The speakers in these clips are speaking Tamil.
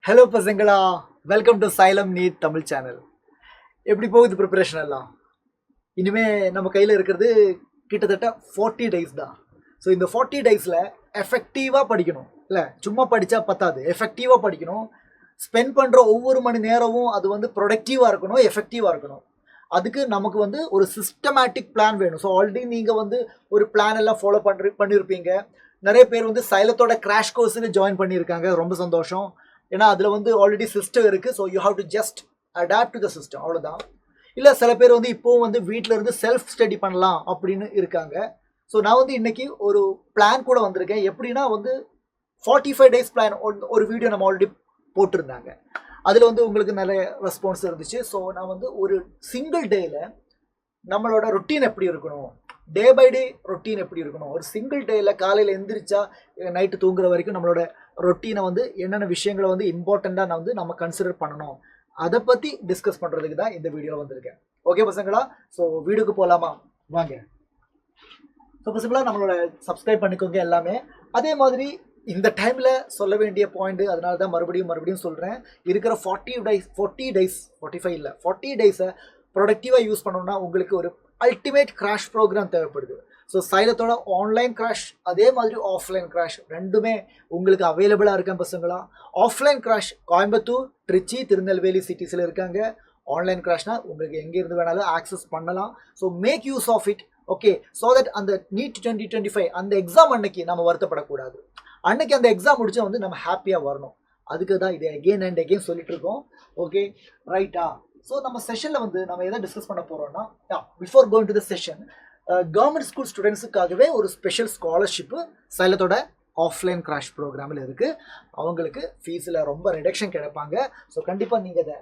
ஹலோ பசங்களா, welcome to Xylem NEET Tamil channel. எப்படி போகுது ப்ரிப்பரேஷன் எல்லாம்? இனிமே நம்ம கையில் இருக்கிறது கிட்டத்தட்ட 40 டேஸ் தான். ஸோ இந்த 40 டேஸில் எஃபெக்டிவாக படிக்கணும். இல்லை சும்மா படித்தா பத்தாது, எஃபெக்டிவாக படிக்கணும். ஸ்பெண்ட் பண்ணுற ஒவ்வொரு மணி நேரமும் அது வந்து ப்ரொடக்டிவாக இருக்கணும், எஃபெக்டிவாக இருக்கணும். அதுக்கு நமக்கு வந்து ஒரு சிஸ்டமேட்டிக் பிளான் வேணும். ஸோ ஆல்ரெடி நீங்கள் வந்து ஒரு பிளான் எல்லாம் ஃபாலோ பண்ணியிருப்பீங்க. நிறைய பேர் வந்து சைலத்தோட கிராஷ் கோர்ஸுக்கு ஜாயின் பண்ணியிருக்காங்க, ரொம்ப சந்தோஷம். ஏன்னா அதில் வந்து ஆல்ரெடி சிஸ்டம் இருக்குது. So you have to just adapt to the system, அவ்வளோதான். இல்லை சில பேர் வந்து இப்போவும் வந்து வீட்டில் இருந்து செல்ஃப் ஸ்டடி பண்ணலாம் அப்படின்னு இருக்காங்க. ஸோ நான் வந்து இன்னைக்கு ஒரு பிளான் கூட வந்திருக்கேன். எப்படின்னா வந்து 45 டேஸ் பிளான் ஒரு வீடியோ நம்ம ஆல்ரெடி போட்டிருந்தாங்க. அதில் வந்து உங்களுக்கு நிறைய ரெஸ்பான்ஸ் இருந்துச்சு. ஸோ நான் வந்து ஒரு சிங்கிள் டேயில் நம்மளோட ரொட்டீன் எப்படி இருக்கணும், டே பை டே ரொட்டீன் எப்படி இருக்கணும், ஒரு சிங்கிள் டேயில் காலையில் எந்திரிச்சா நைட்டு தூங்குற வரைக்கும் நம்மளோட ரொட்டீனை வந்து என்னென்ன விஷயங்களை வந்து இம்பார்ட்டண்ட்டாக நான் வந்து நம்ம கன்சிடர் பண்ணணும், அதை பற்றி டிஸ்கஸ் பண்ணுறதுக்கு தான் இந்த வீடியோவில் வந்திருக்கேன். ஓகே பசங்களா, ஸோ வீடியோக்கு போகலாமா? வாங்க. ஸோ பசங்களா, நம்மளோட சப்ஸ்கிரைப் பண்ணிக்கோங்க எல்லாமே. அதே மாதிரி இந்த டைமில் சொல்ல வேண்டிய பாயிண்ட், அதனால தான் மறுபடியும் சொல்கிறேன். இருக்கிற 40 டேஸ் 45 இல்லை 40 டேஸை ப்ரொடக்டிவாக யூஸ் பண்ணணும்னா உங்களுக்கு ஒரு அல்டிமேட் கிராஷ் ப்ரோக்ராம் தேவைப்படுது. ஸோ சைலத்தோட ஆன்லைன் கிராஷ் அதே மாதிரி ஆஃப்லைன் கிராஷ் ரெண்டுமே உங்களுக்கு அவைலபிளாக இருக்கேன் பசங்களா. ஆஃப்லைன் கிராஷ் கோயம்புத்தூர், திருச்சி, திருநெல்வேலி சிட்டிஸில் இருக்காங்க. ஆன்லைன் கிராஷ்னா உங்களுக்கு எங்கேருந்து வேணாலும் ஆக்சஸ் பண்ணலாம். So make use of it. Okay, so that அந்த நீட் 2025 அந்த எக்ஸாம் அன்னைக்கு நம்ம வருத்தப்படக்கூடாது. அன்னைக்கு அந்த எக்ஸாம் முடிச்சா வந்து நம்ம ஹாப்பியாக வரணும். அதுக்கு தான் இது அகெயின் அண்ட் அகெயின் சொல்லிட்டு இருக்கோம். ஓகே ரைட்டா? ஸோ நம்ம செஷனில் வந்து நம்ம எதை டிஸ்கஸ் பண்ண போகிறோம்னா, before going to the session, government school ஸ்டூடெண்ட்ஸுக்காகவே ஒரு ஸ்பெஷல் ஸ்காலர்ஷிப்பு சைலத்தோட ஆஃப்லைன் கிராஷ் ப்ரோக்ராமில் இருக்குது. அவங்களுக்கு ஃபீஸில் ரொம்ப ரிடக்ஷன் கிடைப்பாங்க. ஸோ கண்டிப்பாக நீங்கள் அதை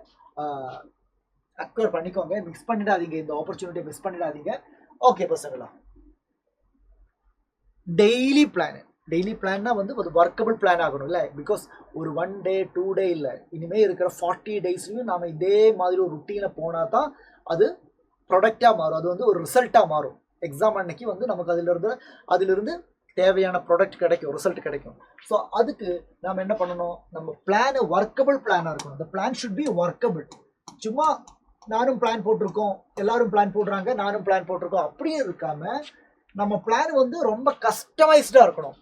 அக்வயர் பண்ணிக்கோங்க, மிஸ் பண்ணிடாதீங்க, இந்த ஆப்பர்ச்சுனிட்டியை மிஸ் பண்ணிடாதீங்க. ஓகே பசங்களா, டெய்லி பிளான்னா வந்து ஒரு ஒர்க்கபிள் பிளான் ஆகணும் இல்லை. பிகாஸ் ஒரு 1 டே 2 டே இல்லை, இனிமேல் இருக்கிற 40 டேஸ்லையும் நாம் இதே மாதிரி ஒரு ருட்டீனை போனால் தான் அது ப்ரொடக்டாக மாறும், அது வந்து ஒரு ரிசல்ட்டாக மாறும். எக்ஸாம் அன்னைக்கு வந்து நமக்கு அதிலிருந்து தேவையான ப்ராடக்ட் கிடைக்கும், ரிசல்ட் கிடைக்கும். ஸோ அதுக்கு நாம் என்ன பண்ணணும், நம்ம பிளான் ஒர்க்கபிள் பிளானாக இருக்கணும். இந்த பிளான் ஷுட் பி ஒர்க்கபிள். சும்மா நானும் பிளான் போட்டிருக்கோம், எல்லாரும் பிளான் போடுறாங்க, நானும் பிளான் போட்டிருக்கோம் அப்படியே இருக்காமல் நம்ம பிளான் வந்து ரொம்ப கஸ்டமைஸ்டாக இருக்கணும்.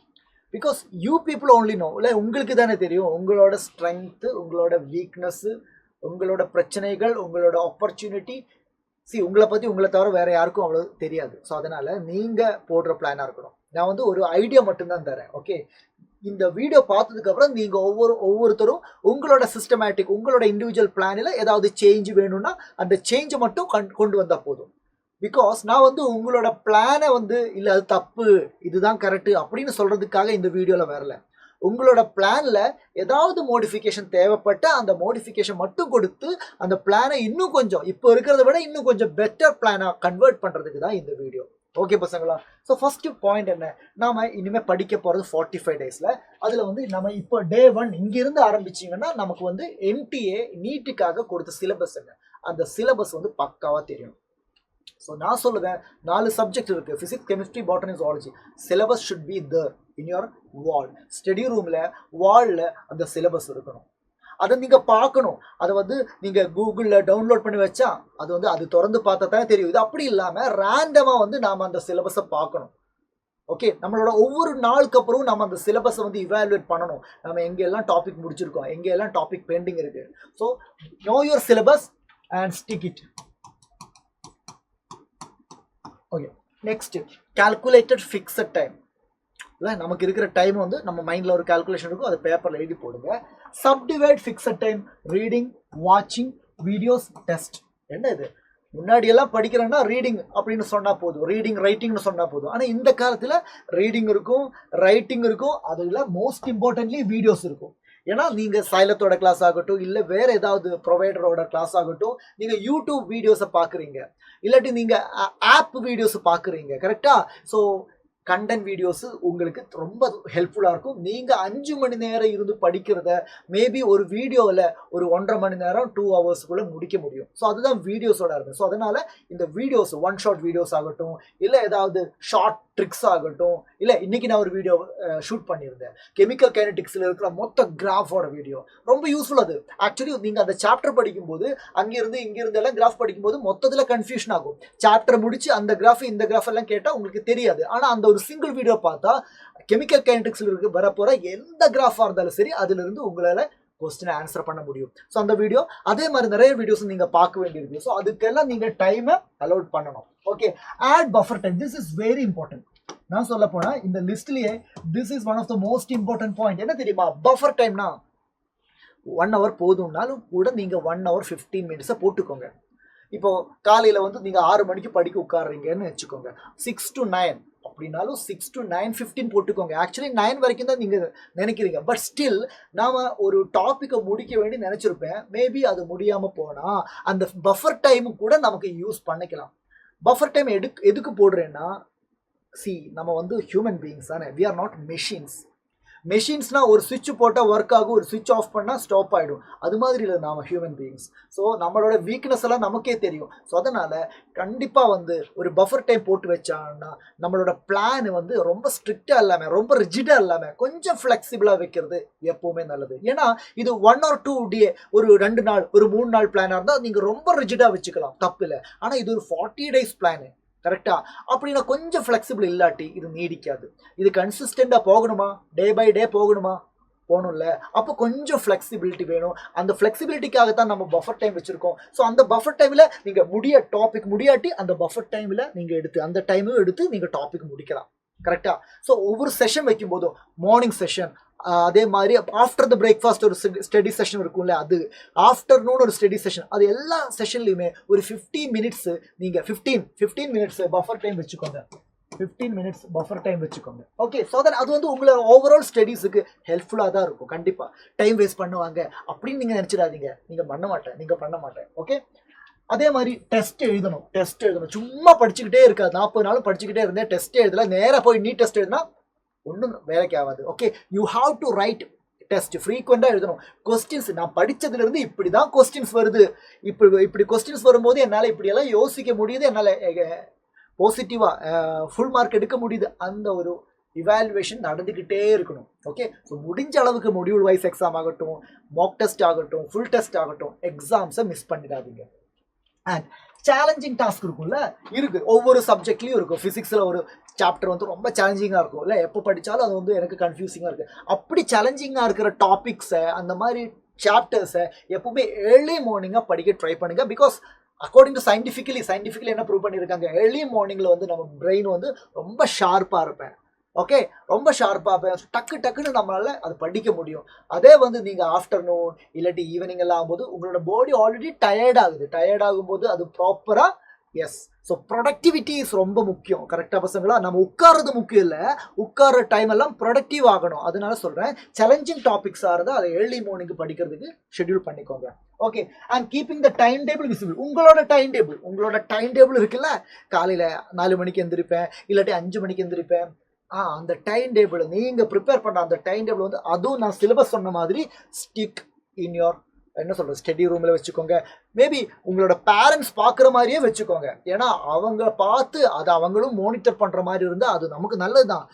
Because you people only know, இல்லை உங்களுக்கு தானே தெரியும் உங்களோட ஸ்ட்ரென்த்து, உங்களோட வீக்னஸ்ஸு, உங்களோட பிரச்சனைகள், உங்களோட ஆப்பர்ச்சுனிட்டி. உங்களை பற்றி உங்களை தவிர வேறு யாருக்கும் அவ்வளோ தெரியாது. ஸோ அதனால் நீங்கள் போடுற பிளானாக இருக்கணும். நான் வந்து ஒரு ஐடியா மட்டும்தான் தரேன். ஓகே, இந்த வீடியோ பார்த்ததுக்கப்புறம் நீங்கள் ஒவ்வொருத்தரும் உங்களோட சிஸ்டமேட்டிக், உங்களோட இண்டிவிஜுவல் பிளானில் ஏதாவது சேஞ்ச் வேணும்னா அந்த சேஞ்சை மட்டும் கொண்டு வந்தால் போதும். பிகாஸ் நான் வந்து உங்களோட பிளானை வந்து இல்லை அது தப்பு, இதுதான் கரெக்டு அப்படின்னு சொல்கிறதுக்காக இந்த வீடியோவில் வரல. உங்களோட பிளானில் ஏதாவது மோடிஃபிகேஷன் தேவைப்பட்ட அந்த மோடிஃபிகேஷன் மட்டும் கொடுத்து அந்த பிளானை இன்னும் கொஞ்சம் இப்போ இருக்கிறத விட இன்னும் கொஞ்சம் பெட்டர் பிளானாக கன்வெர்ட் பண்ணுறதுக்கு தான் இந்த வீடியோ. ஓகே பசங்களா, ஸோ ஃபர்ஸ்ட் பாயிண்ட் என்ன, நாம் இனிமேல் படிக்க போகிறது 45 டேஸில். அதில் வந்து நம்ம இப்போ டே 1 இங்கிருந்து ஆரம்பிச்சிங்கன்னா நமக்கு வந்து NTA நீட்டுக்காக கொடுத்த சிலபஸ் என்ன, அந்த சிலபஸ் வந்து பக்காவாக தெரியும். ஸோ நான் சொல்லுவேன் 4 சப்ஜெக்ட் இருக்குது, physics, chemistry, botany, zoology. Syllabus should be there in your wall. Study ரூமில் வாலில் அந்த சிலபஸ் இருக்கணும். அதை நீங்கள் பார்க்கணும். அதை வந்து நீங்கள் கூகுளில் டவுன்லோட் பண்ணி வச்சா அது வந்து அது திறந்து பார்த்தா தானே தெரியும். இது அப்படி இல்லாமல் ரேண்டமாக வந்து நாம் அந்த சிலபஸை பார்க்கணும். ஓகே, நம்மளோட ஒவ்வொரு நாளுக்கு அப்புறம் நம்ம அந்த சிலபஸை வந்து இவாலுவேட் பண்ணணும். நம்ம எங்கெல்லாம் டாபிக் முடிச்சிருக்கோம், எங்கெல்லாம் டாபிக் பெண்டிங் இருக்குது. So no your syllabus and stick it. Okay, next calculated fixed time. இல்லை நமக்கு இருக்கிற டைம் வந்து நம்ம மைண்டில் ஒரு கால்குலேஷன் இருக்கும், அதை பேப்பரில் எழுதி போடுங்க. சப்டிவைட் ஃபிக்ஸட் டைம், ரீடிங், வாட்சிங், வீடியோஸ், டெஸ்ட். என்ன இது, முன்னாடியெல்லாம் படிக்கிறேன்னா ரீடிங் அப்படின்னு சொன்னால் போதும், ரீடிங் ரைட்டிங்னு சொன்னால் போதும். ஆனால் இந்த காலத்தில் ரீடிங் இருக்கும், ரைட்டிங் இருக்கும், அதில் மோஸ்ட் இம்பார்ட்டன்ட்லி வீடியோஸ் இருக்கும். ஏன்னா நீங்கள் சைலத்தோட கிளாஸ் ஆகட்டும், இல்லை வேறு ஏதாவது ப்ரொவைடரோட கிளாஸ் ஆகட்டும், நீங்கள் யூடியூப் வீடியோஸை பார்க்குறீங்க, இல்லாட்டி நீங்கள் ஆப் வீடியோஸை பார்க்குறீங்க, கரெக்டாக? ஸோ கண்டென்ட் வீடியோஸு உங்களுக்கு ரொம்ப ஹெல்ப்ஃபுல்லாக இருக்கும். நீங்கள் 5 மணி நேரம் இருந்து படிக்கிறத மேபி ஒரு வீடியோவில் ஒரு 1.5 மணி நேரம் 2 ஹவர்ஸ்க்குள்ளே முடிக்க முடியும். ஸோ அதுதான் வீடியோஸோட இருக்கும். ஸோ அதனால் இந்த வீடியோஸ் 1 ஷாட் வீடியோஸ் ஆகட்டும், இல்லை ஏதாவது ஷார்ட் ட்ரிக்ஸ் ஆகட்டும், இல்லை இன்னைக்கு நான் ஒரு வீடியோ ஷூட் பண்ணியிருந்தேன், கெமிக்கல் கைனடிக்ஸில் இருக்கிற மொத்த கிராஃபோட வீடியோ. ரொம்ப யூஸ்ஃபுல் அது. ஆக்சுவலி நீங்கள் அந்த சாப்டர் படிக்கும்போது இங்கிருந்து எல்லாம் கிராஃப் படிக்கும்போது மொத்தத்தில் கன்ஃபியூஷன் ஆகும். சாப்டர் முடிச்சு அந்த கிராஃப் இந்த கிராஃப் எல்லாம் கேட்டால் உங்களுக்கு தெரியாது. ஆனால் அந்த ஒரு சிங்கிள் வீடியோ பார்த்தா கெமிக்கல் கைனடிக்ஸில் இருக்கு வரப்போகிற எந்த கிராஃபாக இருந்தாலும் சரி அதிலிருந்து உங்களால் கொஸ்டினை ஆன்சர் பண்ண முடியும். ஸோ அந்த வீடியோ அதே மாதிரி நிறைய வீடியோஸ் நீங்கள் பார்க்க வேண்டியிருக்கு. ஸோ அதுக்கெல்லாம் நீங்கள் டைமை அலோட் பண்ணணும். Okay, add buffer time. This is very important. நான் சொல்ல போனால் இந்த லிஸ்ட்லேயே this is one of the most important point. என்ன தெரியுமா? பஃபர் டைம்னா 1 hour போதும்னாலும் கூட நீங்கள் 1 hour 15 minutes போட்டுக்கோங்க. இப்போ காலையில் வந்து நீங்கள் 6 மணிக்கு படிக்க உட்காடுறீங்கன்னு வச்சுக்கோங்க. 6 to 9 அப்படின்னாலும் 6 to 9:15 போட்டுக்கோங்க. ஆக்சுவலி 9 வரைக்கும் தான் நீங்கள் நினைக்கிறீங்க. பட் ஸ்டில் நாம் ஒரு டாப்பிக்கை முடிக்க வேண்டி நினச்சிருப்பேன். மேபி அது முடியாமல் போனால் அந்த பஃபர் டைமு கூட நமக்கு யூஸ் பண்ணிக்கலாம். பஃபர் டைம் எதுக்கு போடுறேன்னா, நம்ம வந்து ஹியூமன் பீயிங்ஸ் தானே, வி ஆர் நாட் மெஷின்ஸ். மெஷின்ஸ்னா ஒரு சுவிட்ச் போட்டால் ஒர்க் ஆகும், ஒரு சுவிட்ச் ஆஃப் பண்ணால் ஸ்டாப் ஆகிடும். அது மாதிரி இல்லை நாம் ஹியூமன் பீயிங்ஸ். ஸோ நம்மளோட வீக்னஸ் எல்லாம் நமக்கே தெரியும். ஸோ அதனால் கண்டிப்பாக வந்து ஒரு பஃபர் டைம் போட்டு வச்சாங்கன்னா நம்மளோட பிளான் வந்து ரொம்ப ஸ்ட்ரிக்டாக இல்லாமல் ரொம்ப ரிஜிடாக இல்லாமல் கொஞ்சம் ஃப்ளெக்சிபிளாக வைக்கிறது எப்போவுமே நல்லது. ஏன்னா இது 1 or 2 day, ஒரு 2 நாள் ஒரு 3 நாள் பிளானாக இருந்தால் நீங்கள் ரொம்ப ரிஜிடாக வச்சுக்கலாம், தப்பு இல்லை. ஆனால் இது ஒரு 40 days பிளானு, கரெக்டா? அப்படின்னா கொஞ்சம் ஃப்ளெக்சிபிள் இல்லாட்டி இது நீடிக்காது. இது கன்சிஸ்டண்டாக போகணுமா, டே பை டே போகணும்ல, அப்போ கொஞ்சம் ஃப்ளெக்சிபிலிட்டி வேணும். அந்த ஃப்ளெக்சிபிலிட்டிக்காகத்தான் நம்ம பஃபர் டைம் வச்சுருக்கோம். ஸோ அந்த பஃபர் டைமில் நீங்கள் டாபிக் முடியாட்டி அந்த பஃபர் டைமில் நீங்கள் அந்த டைமும் எடுத்து நீங்கள் டாபிக் முடிக்கலாம், கரெக்டாக? ஸோ ஒவ்வொரு செஷன் வைக்கும்போதும் மார்னிங் செஷன், அதே மாதிரி ஆஃப்டர் த பிரேக்ஃபாஸ்ட் ஒரு ஸ்டடி செஷன் இருக்கும்ல, அது ஆஃப்டர்நூன் ஒரு ஸ்டடி செஷன், அது எல்லா செஷன்லையுமே ஒரு 15 minutes நீங்கள் 15 minutes பஃபர் டைம் வச்சுக்கோங்க. 15 minutes பஃபர் டைம் வச்சுக்கோங்க. ஓகே, ஸோ தட் அது வந்து உங்களை ஓவரால் ஸ்டடீஸுக்கு ஹெல்ப்ஃபுல்லாக தான் இருக்கும். கண்டிப்பாக டைம் வேஸ்ட் பண்ணுவாங்க அப்படின்னு நீங்கள் நினச்சிடாதீங்க. நீங்கள் பண்ண மாட்டேன். ஓகே, அதே மாதிரி டெஸ்ட் எழுதணும். சும்மா படிச்சுக்கிட்டே இருக்காது. 40 நாளும் படிச்சுக்கிட்டே இருந்தேன், டெஸ்ட் எழுதல, நேராக போய் நீ டெஸ்ட் எழுதினா ஒன்றும் வேலைக்கு ஆகாது. Okay, you have to right test, ஃப்ரீக்வெண்ட்டாக எழுதணும். கொஸ்டின்ஸ் நான் படித்ததுலேருந்து இப்படி தான் கொஸ்டின்ஸ் வருது, இப்படி கொஸ்டின்ஸ் வரும்போது என்னால் இப்படியெல்லாம் யோசிக்க முடியுது, என்னால் பாசிட்டிவாக ஃபுல் மார்க் எடுக்க முடியுது. அந்த ஒரு இவாலுவேஷன் நடந்துக்கிட்டே இருக்கணும். ஓகே, ஸோ முடிஞ்ச அளவுக்கு மொடியூல் வைஸ் எக்ஸாம் ஆகட்டும், மாக் டெஸ்ட் ஆகட்டும், ஃபுல் டெஸ்ட் ஆகட்டும், எக்ஸாம்ஸை மிஸ் பண்ணிடாதீங்க. அண்ட் சேலஞ்சிங் டாஸ்க் இருக்கும்ல, இருக்குது ஒவ்வொரு சப்ஜெக்ட்லையும் இருக்கும். ஃபிசிக்ஸில் ஒரு சாப்டர் வந்து ரொம்ப சேலஞ்சிங்காக இருக்கும் இல்லை, எப்போ படித்தாலும் அது வந்து எனக்கு கன்ஃபியூசிங்காக இருக்குது. அப்படி சேலஞ்சிங்காக இருக்கிற டாபிக்ஸை, அந்த மாதிரி சாப்டர்ஸை எப்பவுமே ஏர்லி மார்னிங்காக படிக்க ட்ரை பண்ணுங்கள். பிகாஸ் அக்கார்டிங் டு சயின்டிஃபிக்கலி என்ன ப்ரூவ் பண்ணியிருக்காங்க, ஏர்லி மார்னிங்கில் வந்து நம்ம பிரெயின் வந்து ரொம்ப ஷார்ப்பாக இருப்பேன். ஓகே, ரொம்ப ஷார்ப்பாக டக்குன்னு நம்மளால் அது படிக்க முடியும். அதே வந்து நீங்கள் ஆஃப்டர்நூன் இல்லாட்டி ஈவினிங் எல்லாம் ஆகும்போது உங்களோட பாடி ஆல்ரெடி டயர்ட் ஆகும்போது அது ப்ராப்பராக எஸ். ஸோ ப்ரொடக்டிவிட்டி இஸ் ரொம்ப முக்கியம், கரெக்டாக பசங்களா? நம்ம உட்கார்றது முக்கியம் இல்லை, உட்கார்ற டைம் எல்லாம் ப்ரொடக்டிவ் ஆகணும். அதனால சொல்கிறேன், சேலஞ்சிங் டாபிக்ஸாக இருந்தால் அதை ஏர்லி மார்னிங் படிக்கிறதுக்கு ஷெட்யூல் பண்ணிக்கோங்க. Okay, and keeping the time table visible. உங்களோட டைம் டேபிள் இருக்குல்ல, காலையில் 4 மணிக்கு எந்திரிப்பேன், இல்லாட்டி 5 மணிக்கு எந்திரிப்பேன். அந்த டைம் டேபிள் நீங்கள் ப்ரிப்பேர் பண்ண அந்த டைம் டேபிள் வந்து, அதுவும் நான் சிலபஸ் சொன்ன மாதிரி ஸ்டிக் இன் யோர் ஸ்டடி ரூமில் வச்சுக்கோங்க. மேபி உங்களோட பேரண்ட்ஸ் பார்க்குற மாதிரியே வச்சுக்கோங்க. ஏன்னா அவங்க பார்த்து அதை அவங்களும் மானிட்டர் பண்ணுற மாதிரி இருந்தால் அது நமக்கு நல்லது தான்.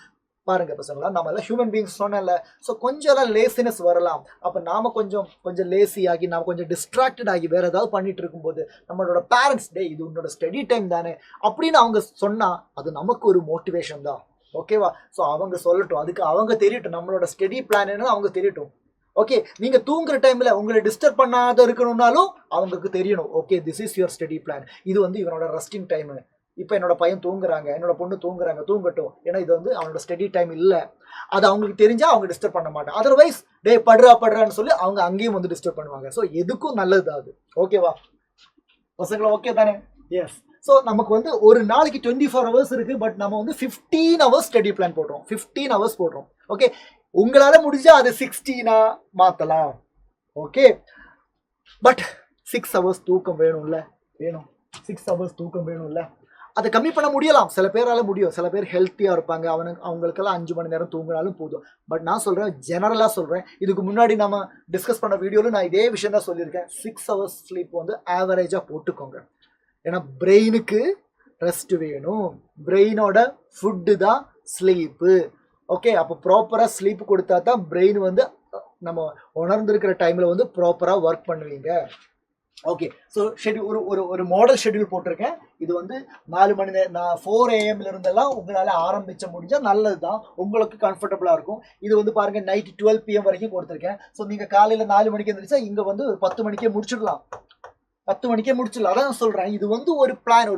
பாருங்கள் பசங்களா, நம்ம எல்லாம் ஹியூமன் பீயிங்ஸ் சொன்னேன்ல. ஸோ கொஞ்சம் எல்லாம் லேசினஸ் வரலாம். அப்போ நாம் கொஞ்சம் லேசி ஆகி நாம் கொஞ்சம் டிஸ்ட்ராக்டட் ஆகி வேறு ஏதாவது பண்ணிட்டு இருக்கும்போது நம்மளோட பேரண்ட்ஸ், இது உன்னோட ஸ்டடி டைம் தானே அப்படின்னு அவங்க சொன்னால் அது நமக்கு ஒரு மோட்டிவேஷன் தான். ஓகேவா? ஸோ அவங்க சொல்லட்டும், அதுக்கு அவங்க தெரியட்டும், நம்மளோட ஸ்டடி பிளான் என்னன்னு அவங்க தெரியட்டும். ஓகே, நீங்கள் தூங்குற டைமில் உங்களை டிஸ்டர்ப் பண்ணாத இருக்கணும்னாலும் அவங்களுக்கு தெரியணும். Okay, this is your study plan. இது வந்து இவனோட ரெஸ்டிங் டைமு. இப்போ என்னோட பையன் தூங்குறாங்க, என்னோட பொண்ணு தூங்கட்டும். ஏன்னா இது வந்து அவனோட ஸ்டடி டைம் இல்லை. அது அவங்களுக்கு தெரிஞ்சால் அவங்க டிஸ்டர்ப் பண்ண மாட்டாங்க. அதர்வைஸ் படுறான்னு சொல்லி அவங்க அங்கேயும் வந்து டிஸ்டர்ப் பண்ணுவாங்க. ஸோ எதுக்கும் நல்லது தான் அது. ஓகேவா பசங்களா? ஓகே தானே? எஸ். ஸோ நமக்கு வந்து ஒரு நாளைக்கு 24 hours இருக்குது. பட் நம்ம வந்து 15 hours ஸ்டடி பிளான் போடுறோம். 15 hours போடுறோம். ஓகே, உங்களால் முடிஞ்சால் அது 16 மாற்றலாம். ஓகே, பட் 6 hours தூக்கம் வேணும். 6 hours தூக்கம் வேணும்ல. அதை கம்மி பண்ண முடியலாம், சில பேரால் முடியும். சில பேர் ஹெல்த்தியாக இருப்பாங்க, அவங்களுக்கெல்லாம் 5 மணி நேரம் தூங்கினாலும் போதும். பட் நான் சொல்கிறேன், ஜெனரலாக சொல்கிறேன். இதுக்கு முன்னாடி நம்ம டிஸ்கஸ் பண்ண வீடியோவில் நான் இதே விஷயம் தான் சொல்லியிருக்கேன். 6 hours ஸ்லீப் வந்து ஆவரேஜாக போட்டுக்கோங்க. ஏன்னா பிரெயினுக்கு ரெஸ்ட் வேணும். பிரெயினோட ஃபுட்டு தான் ஸ்லீப்பு. ஓகே, அப்போ ப்ராப்பராக ஸ்லீப் கொடுத்தா தான் பிரெயின் வந்து நம்ம உணர்ந்திருக்கிற டைமில் வந்து ப்ராப்பராக ஒர்க் பண்ணுவீங்க. ஓகே, ஸோ ஷெட்யூல் ஒரு மாடல் ஷெட்யூல் போட்டிருக்கேன். இது வந்து 4 மணி நேரம், நான் 4 AM இருந்தெல்லாம் உங்களால் ஆரம்பிச்ச முடிஞ்சால் நல்லது தான், உங்களுக்கு கம்ஃபர்டபுளாக இருக்கும். இது வந்து பாருங்கள் நைட்டு 12 PM வரைக்கும் கொடுத்துருக்கேன். ஸோ நீங்கள் காலையில் 4 மணிக்கு எழுந்திரிச்சா இங்கே வந்து ஒரு 10 மணிக்கே முடிச்சிடலாம். 10 மணிக்கே முடிச்சிடலாம். அதான் நான் சொல்கிறேன், இது வந்து ஒரு பிளான்,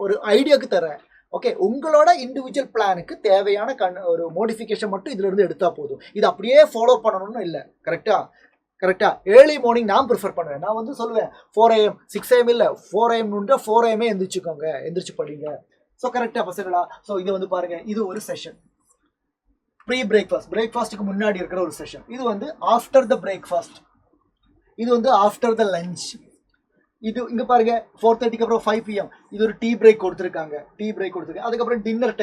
ஒரு ஐடியாவுக்கு தரேன். ஓகே, உங்களோட இண்டிவிஜுவல் பிளானுக்கு தேவையான ஒரு மோடிஃபிகேஷன் மட்டும் இதுல இருந்து எடுத்தா போதும். இது அப்படியே ஃபாலோ பண்ணணும்னு இல்லை. கரெக்டா ஏர்லி மார்னிங் நான் ப்ரிஃபர் பண்ணுவேன். நான் வந்து சொல்லுவேன் 4 AM 6 AM இல்லை 4 AM 4 AM எந்திரிச்சு படிங்க. ஸோ கரெக்டாக பசங்களா. ஸோ இது வந்து பாருங்க, இது ஒரு செஷன். ப்ரீ பிரேக்ஃபாஸ்ட்டுக்கு முன்னாடி இருக்கிற ஒரு செஷன். இது வந்து ஆஃப்டர் த பிரேக்ஃபாஸ்ட். இது வந்து ஆஃப்டர் த லஞ்ச். இது இங்கே பாருங்க 4:30க்கு அப்புறம் 5 PM இது ஒரு டீ பிரேக் கொடுத்துருக்காங்க. அதுக்கப்புறம் டின்னர்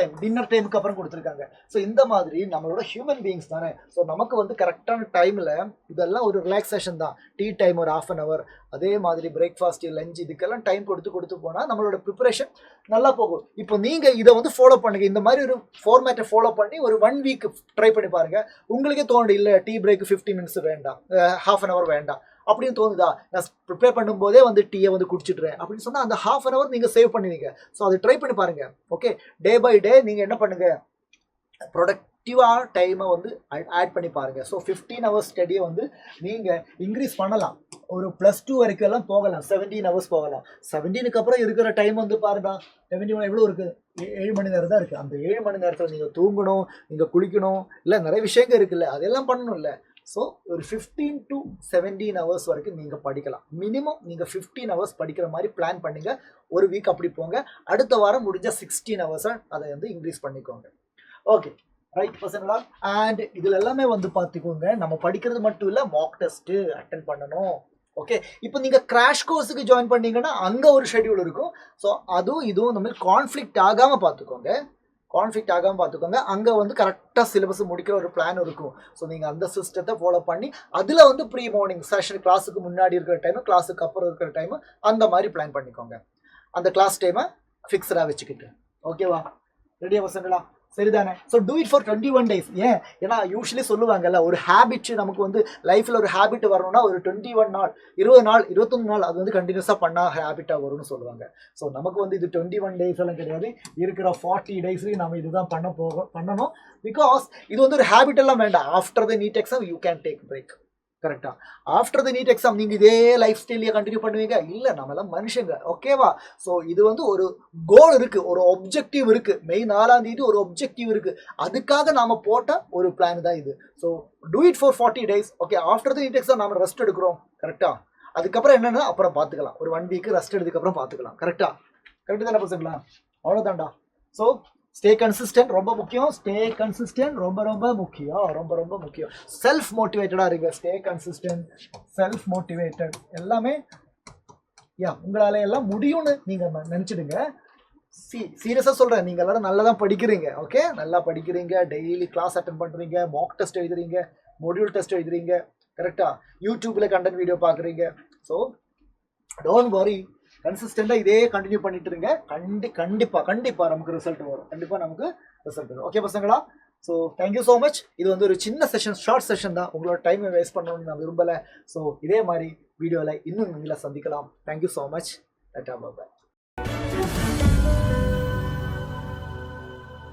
டைமுக்கு அப்புறம் கொடுத்துருக்காங்க. ஸோ இந்த மாதிரி நம்மளோட ஹியூமன் பீயிங்ஸ் தானே. ஸோ நமக்கு வந்து கரெக்டான டைமில் இதெல்லாம் ஒரு ரிலாக்ஸேஷன் தான். டீ டைம் ஒரு 1/2 hour, அதே மாதிரி பிரேக்ஃபாஸ்ட் லஞ்ச் இதுக்கெல்லாம் டைம் கொடுத்து போனால் நம்மளோட ப்ரிப்பரேஷன் நல்லா போகும். இப்போ நீங்கள் இதை வந்து ஃபாலோ பண்ணுங்க. இந்த மாதிரி ஒரு ஃபார்மேட்டை ஃபாலோ பண்ணி ஒரு 1 week ட்ரை பண்ணி பாருங்க. உங்களுக்கே தோணுது இல்லை டீ பிரேக் 15 minutes வேண்டாம், 1/2 hour வேண்டாம் அப்படின்னு தோணுதா? நான் ப்ரிப்பேர் பண்ணும்போதே வந்து டீயை வந்து குடிச்சிடுறேன் அப்படின்னு சொன்னால் அந்த 1/2 hour நீங்கள் சேவ் பண்ணுவீங்க. ஸோ அதை ட்ரை பண்ணி பாருங்கள். ஓகே, டே பை டே நீங்கள் என்ன பண்ணுங்கள், ப்ரொடக்டிவாக டைமை வந்து ஆட் பண்ணி பாருங்கள். ஸோ 15 hours ஸ்டடியை வந்து நீங்கள் இன்க்ரீஸ் பண்ணலாம். ஒரு +2 வரைக்கும் எல்லாம் போகலாம், 17 hours போகலாம். 17க்கு அப்புறம் இருக்கிற டைம் வந்து பாருங்க 71 எவ்வளோ இருக்குது, 7 மணி நேரம் தான் இருக்குது. அந்த 7 மணி நேரத்தில் நீங்கள் தூங்கணும், நீங்கள் குளிக்கணும், இல்லை நிறைய விஷயங்கள் இருக்குல்ல, அதெல்லாம் பண்ணணும் இல்லை. ஸோ ஒரு 15 to 17 hours வரைக்கும் நீங்கள் படிக்கலாம். மினிமம் நீங்கள் 15 hours படிக்கிற மாதிரி பிளான் பண்ணுங்க. ஒரு வீக் அப்படி போங்க. அடுத்த வாரம் முடிஞ்ச 16 hours அதை வந்து இன்க்ரீஸ் பண்ணிக்கோங்க. ஓகே ரைட் பசங்களா. அண்ட் இதில் எல்லாமே வந்து பார்த்துக்கோங்க, நம்ம படிக்கிறது மட்டும் இல்லை, மாக் டெஸ்ட்டு அட்டென்ட் பண்ணணும். ஓகே, இப்போ நீங்கள் கிராஷ் கோர்ஸுக்கு ஜாயின் பண்ணீங்கன்னா அங்கே ஒரு ஷெட்யூல் இருக்கும். ஸோ அதுவும் இதுவும் இந்த மாதிரி கான்ஃப்ளிக்ட் ஆகாமல் பார்த்துக்கோங்க. அங்கே வந்து கரெக்டாக சிலபஸ் முடிக்கிற ஒரு பிளான் இருக்கும். ஸோ நீங்கள் அந்த சிஸ்டத்தை ஃபாலோ பண்ணி அதில் வந்து ப்ரீ மார்னிங் செஷன், கிளாஸுக்கு முன்னாடி இருக்கிற டைமு, கிளாஸுக்கு அப்புறம் இருக்கிற டைமு, அந்த மாதிரி பிளான் பண்ணிக்கோங்க. அந்த கிளாஸ் டைமை ஃபிக்ஸடாக வச்சுக்கிட்டு. ஓகேவா, ரெடியா பசங்களா? சரிதானே? So do it for 21 days. ஏன்னா யூஸ்வலி சொல்லுவாங்கல்ல, ஒரு ஹேபிட் நமக்கு வந்து லைஃப்பில் ஒரு ஹேபிட் வரணும்னா ஒரு 21 நாள், 20 நாள், 21 நாள் அது வந்து கண்டினியூஸாக பண்ணால் ஹேபிட்டாக வரும்னு சொல்லுவாங்க. ஸோ நமக்கு வந்து இது 21 days எல்லாம் கிடையாது. இருக்கிற 40 daysலையும் நம்ம இதுதான் பண்ணணும். பிகாஸ் இது வந்து ஒரு ஹேபிட் எல்லாம் வேண்டாம். After the need exam you can take break. கரெக்டா? ஆஃப்டர் த நீட் எக்ஸாம் நீங்கள் இதே லைஃப் ஸ்டைலையே கண்டினியூ பண்ணுவீங்க? இல்லை, நம்மளாம் மனுஷங்க. ஓகேவா? ஸோ இது வந்து ஒரு கோல் இருக்குது, ஒரு ஒப்ஜெக்டிவ் இருக்குது. மே 4ஆம் தேதி ஒரு ஒப்ஜெக்டிவ் இருக்குது. அதுக்காக நாம் போட்ட ஒரு பிளான் தான் இது. So do it for 40 days. Okay, after the need exam நாம் ரெஸ்ட் எடுக்கிறோம். கரெக்டா? அதுக்கப்புறம் என்னென்னா அப்புறம் பார்த்துக்கலாம். ஒரு 1 week ரெஸ்ட் எடுத்துக்கப்புறம் பார்த்துக்கலாம். கரெக்டு தானே பசங்களா? அவ்வளோதான்டா. ஸோ ஸ்டே கன்சிஸ்டன்ட் ரொம்ப முக்கியம். ரொம்ப முக்கியம். செல்ஃப் மோட்டிவேட்டடாக இருங்க. ஸ்டே கன்சிஸ்டன்ட், செல்ஃப் மோட்டிவேட்டட் எல்லாமே உங்களால எல்லாம் முடியும்னு நீங்கள் நினச்சிடுங்க. சீரியஸாக சொல்கிறேன், நீங்கள் எல்லாரும் நல்லா தான் படிக்கிறீங்க. ஓகே, நல்லா படிக்கிறீங்க, டெய்லி கிளாஸ் அட்டென்ட் பண்ணுறீங்க, மாக் டெஸ்ட் எழுதுறீங்க, மொடியூல் டெஸ்ட் எழுதுறீங்க. கரெக்டாக? யூடியூப்பில் கண்டென்ட் வீடியோ பார்க்குறீங்க. ஸோ டோன்ட் வரி, கன்சிஸ்டண்டாக இதே கண்டினியூ பண்ணிட்டு இருங்க. கண்டிப்பாக நமக்கு ரிசல்ட் வரும். ஓகே பசங்களா? So thank you so much. இது வந்து ஒரு சின்ன செஷன், ஷார்ட் செஷன் தான். உங்களோட டைமை வேஸ்ட் பண்ணணும்னு நான் விரும்பலை. ஸோ இதே மாதிரி வீடியோவில் இன்னும் நீங்கள சந்திக்கலாம். Thank you so much. டாடா பாய்.